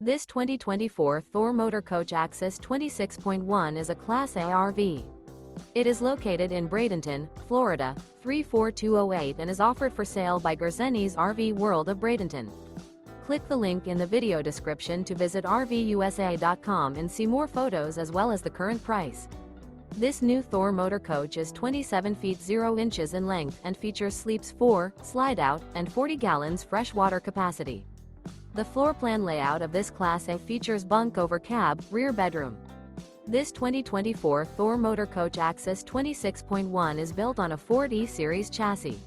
This 2024 Thor Motor Coach Axis 26.1 is a Class A RV. It is located in Bradenton, Florida, 34208 and is offered for sale by Gerzeny's RV World of Bradenton. Click the link in the video description to visit RVUSA.com and see more photos as well as the current price. This new Thor Motor Coach is 27 feet 0 inches in length and features sleeps 4, Slideout, and 40 gallons fresh water capacity. The floor plan layout of this Class A features bunk over cab, rear bedroom. This 2024 Thor Motor Coach Axis 26.1 is built on a Ford E-Series chassis.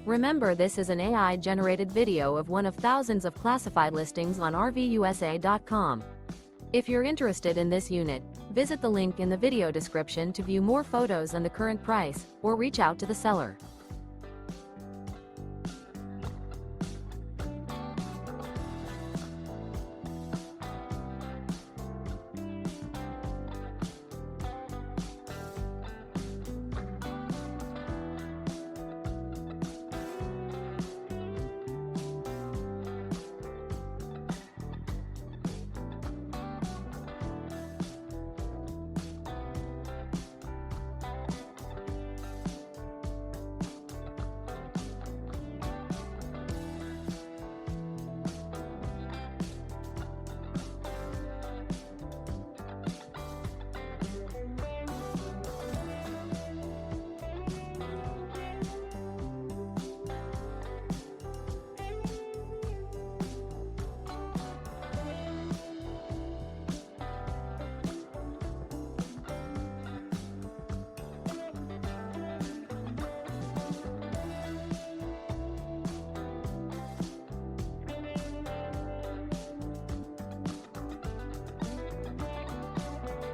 Remember, this is an AI-generated video of one of thousands of classified listings on RVUSA.com. If you're interested in this unit, visit the link in the video description to view more photos and the current price, or reach out to the seller.